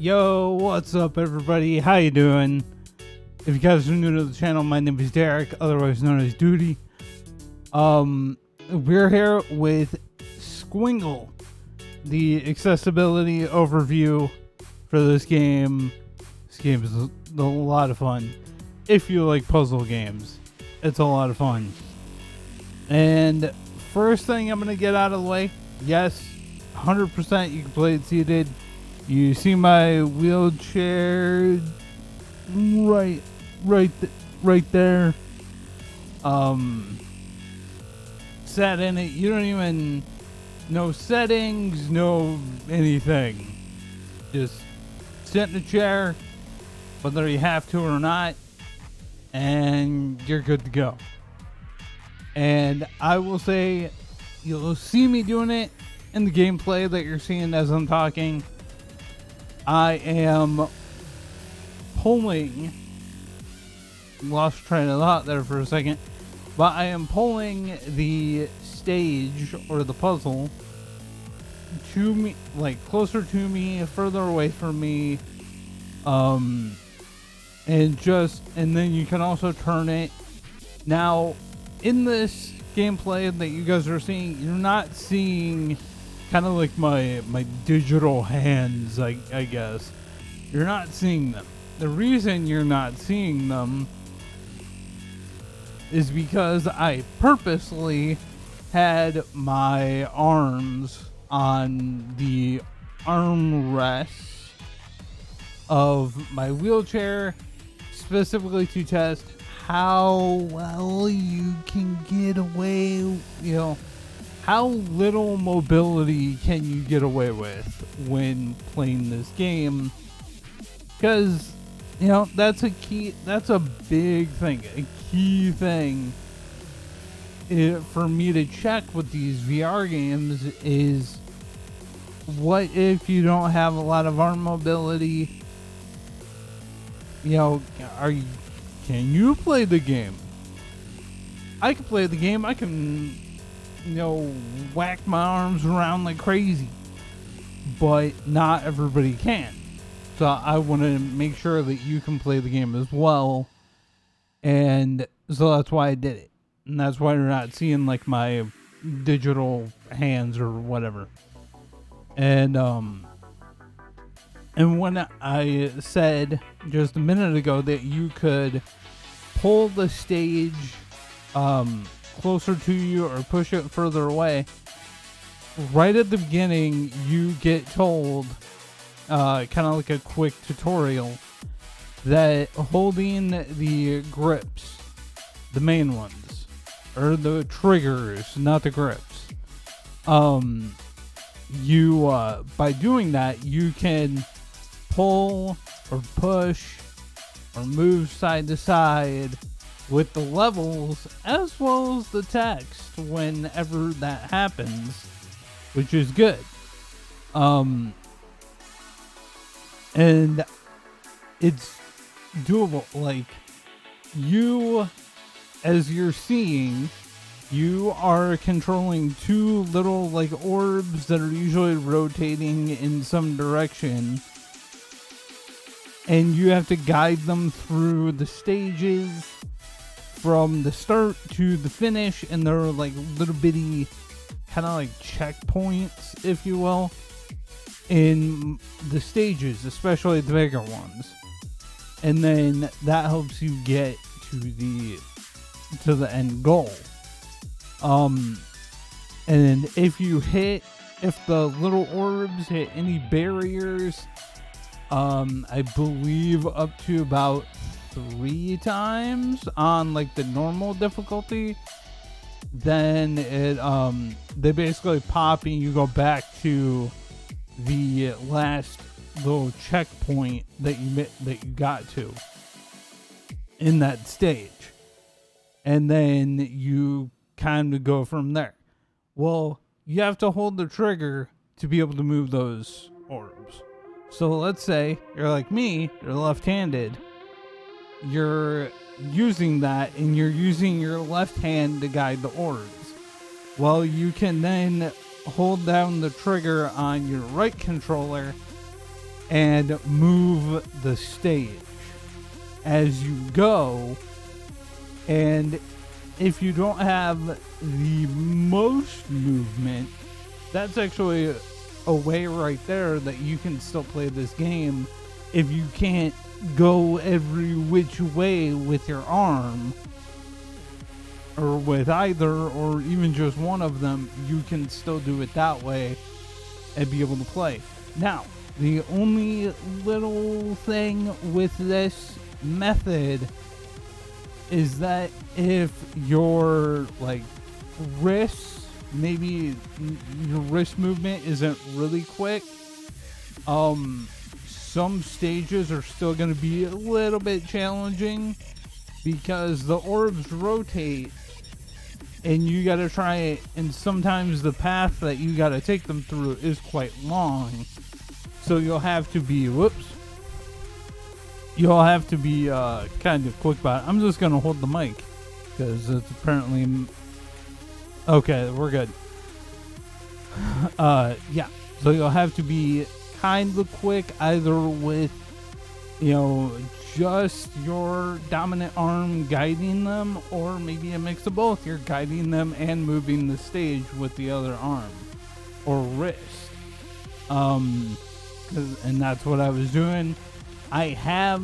Yo, what's up everybody? How you doing? If you guys are new to the channel, my name is Derek, otherwise known as Duty. We're here with Squingle, the accessibility overview for this game. This game is a lot of fun. If you like puzzle games, it's a lot of fun. And first thing I'm going to get out of the way, yes, 100% you can play it seated. You see my wheelchair right there. Sat in it. You don't even no settings, no anything. Just sit in the chair, whether you have to or not, and you're good to go. And I will say, you'll see me doing it in the gameplay that you're seeing as I'm talking. I am pulling, lost train of thought there for a second, but I am pulling the stage or the puzzle to me, like closer to me, further away from me, and then you can also turn it. Now, in this gameplay that you guys are seeing, you're not seeing kind of like my digital hands, I guess. You're not seeing them. The reason you're not seeing them is because I purposely had my arms on the armrests of my wheelchair, specifically to test how well you can get away, how little mobility can you get away with when playing this game? Because, that's a big thing, a key thing for me to check with these VR games is, what if you don't have a lot of arm mobility? Can you play the game? I can play the game. I can whack my arms around like crazy, but not everybody can. So I want to make sure that you can play the game as well, and so that's why I did it, and that's why you're not seeing like my digital hands or whatever. And when I said just a minute ago that you could pull the stage closer to you or push it further away, right at the beginning you get told, kind of like a quick tutorial, that holding the grips, the main ones, or the triggers, not the grips, by doing that you can pull or push or move side to side with the levels as well as the text whenever that happens, which is good. And it's doable. Like, you, as you're seeing, you are controlling two little like orbs that are usually rotating in some direction, and you have to guide them through the stages from the start to the finish, and they're like little bitty kind of like checkpoints, if you will, in the stages, especially the bigger ones. And then that helps you get to the end goal. And if the little orbs hit any barriers, I believe up to about 3 times on like the normal difficulty, then they basically pop and you go back to the last little checkpoint that you got to in that stage, and then you kind of go from there. Well, you have to hold the trigger to be able to move those orbs. So let's say you're like me, you're left-handed, you're using that and you're using your left hand to guide the orbs. Well, you can then hold down the trigger on your right controller and move the stage as you go. And if you don't have the most movement, that's actually a way right there that you can still play this game. If you can't go every which way with your arm, or with either, or even just one of them, you can still do it that way and be able to play. Now, the only little thing with this method is that if your like wrists, maybe your wrist movement isn't really quick, some stages are still going to be a little bit challenging because the orbs rotate and you got to try it, and sometimes the path that you got to take them through is quite long, so you'll have to be kind of quick about it. I'm just going to hold the mic because it's apparently okay. We're good. Yeah, so you'll have to be kind of quick, either with, you know, just your dominant arm guiding them, or maybe a mix of both. You're guiding them and moving the stage with the other arm or wrist. And that's what I was doing. I have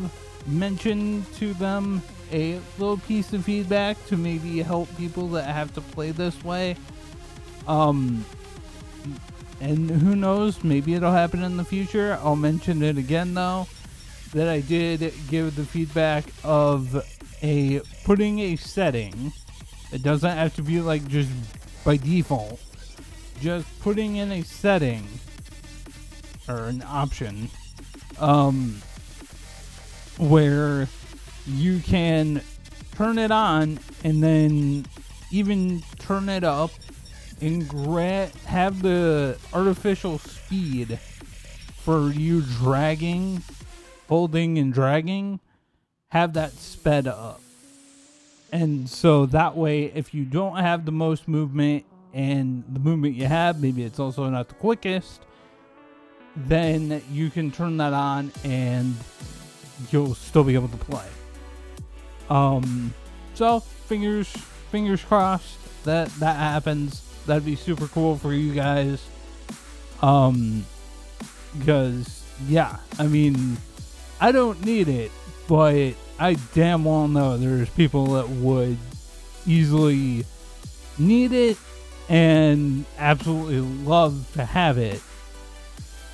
mentioned to them a little piece of feedback to maybe help people that have to play this way. And who knows, maybe it'll happen in the future. I'll mention it again though, that I did give the feedback of putting a setting. It doesn't have to be like just by default. Just putting in a setting or an option where you can turn it on and then even turn it up and have the artificial speed for you dragging, holding and dragging, have that sped up. And so that way, if you don't have the most movement, and the movement you have, maybe it's also not the quickest, then you can turn that on and you'll still be able to play. So fingers crossed that happens. That'd be super cool for you guys. Because yeah, I mean, I don't need it, but I damn well know there's people that would easily need it and absolutely love to have it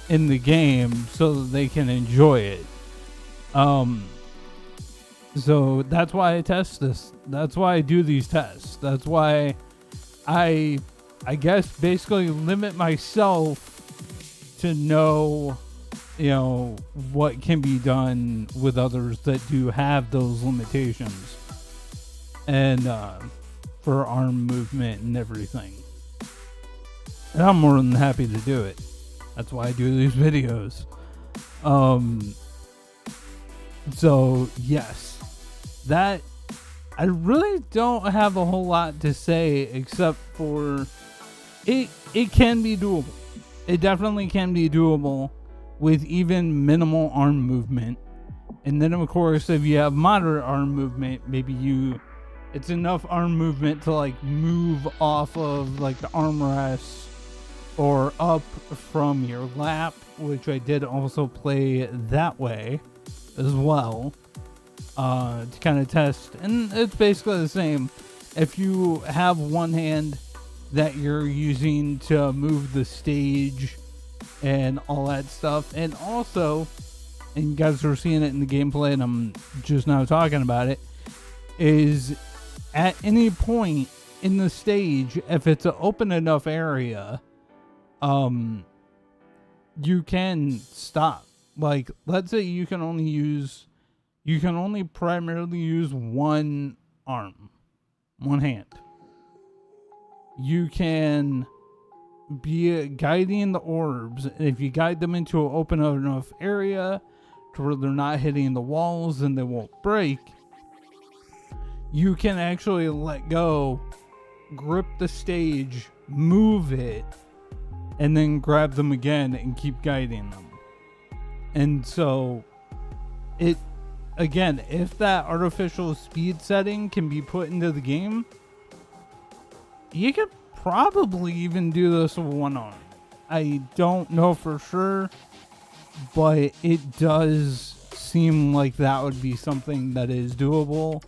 in the game so that they can enjoy it. So that's why I test this. That's why I do these tests. That's why I guess basically limit myself to know, you know, what can be done with others that do have those limitations, and for arm movement and everything. And I'm more than happy to do it. That's why I do these videos. So yes, that I really don't have a whole lot to say except for it can be doable. It definitely can be doable with even minimal arm movement. And then of course, if you have moderate arm movement, maybe it's enough arm movement to like move off of like the armrest or up from your lap, which I did also play that way as well, to kind of test. And it's basically the same. If you have one hand that you're using to move the stage and all that stuff, and also, and you guys are seeing it in the gameplay and I'm just now talking about it, is at any point in the stage, if it's an open enough area, you can stop. Like, let's say you can only primarily use one arm, one hand. You can be guiding the orbs. If you guide them into an open enough area to where they're not hitting the walls and they won't break, you can actually let go, grip the stage, move it, and then grab them again and keep guiding them. And so it, again, if that artificial speed setting can be put into the game, you could probably even do this with one arm. I don't know for sure, but it does seem like that would be something that is doable.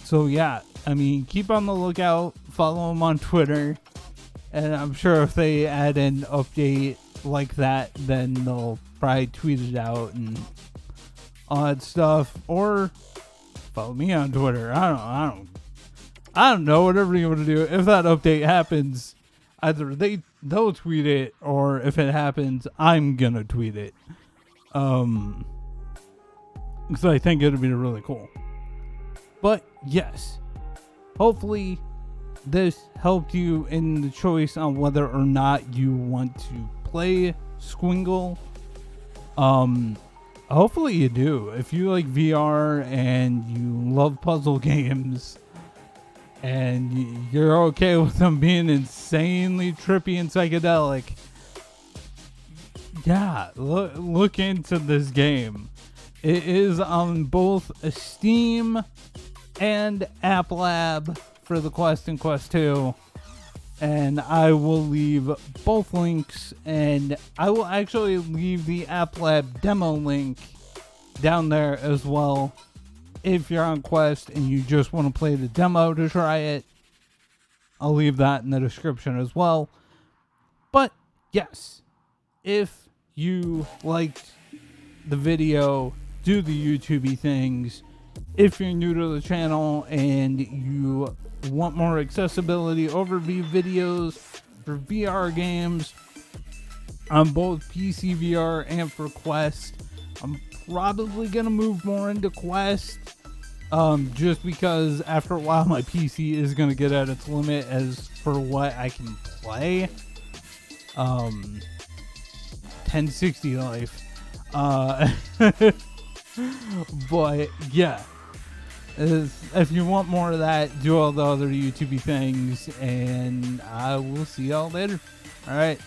So yeah, I mean, keep on the lookout, follow them on Twitter, and I'm sure if they add an update like that, then they'll probably tweet it out and all that stuff, or follow me on Twitter. I don't know, whatever you want to do. If that update happens, either they'll tweet it, or if it happens, I'm gonna tweet it. Because I think it'll be really cool. But yes, hopefully this helped you in the choice on whether or not you want to play Squingle. Hopefully you do. If you like VR and you love puzzle games, and you're okay with them being insanely trippy and psychedelic, yeah, look into this game. It is on both Steam and App Lab for the Quest and Quest 2. And I will leave both links, and I will actually leave the App Lab demo link down there as well. If you're on Quest and you just want to play the demo to try it, I'll leave that in the description as well. But yes, if you liked the video, do the YouTubey things. If you're new to the channel and you want more accessibility overview videos for VR games on both PC VR and for Quest, I'm probably gonna move more into Quest, just because after a while my PC is gonna get at its limit as for what I can play. 1060 life. But yeah, if you want more of that, do all the other YouTubey things, and I will see y'all later. All right,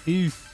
peace.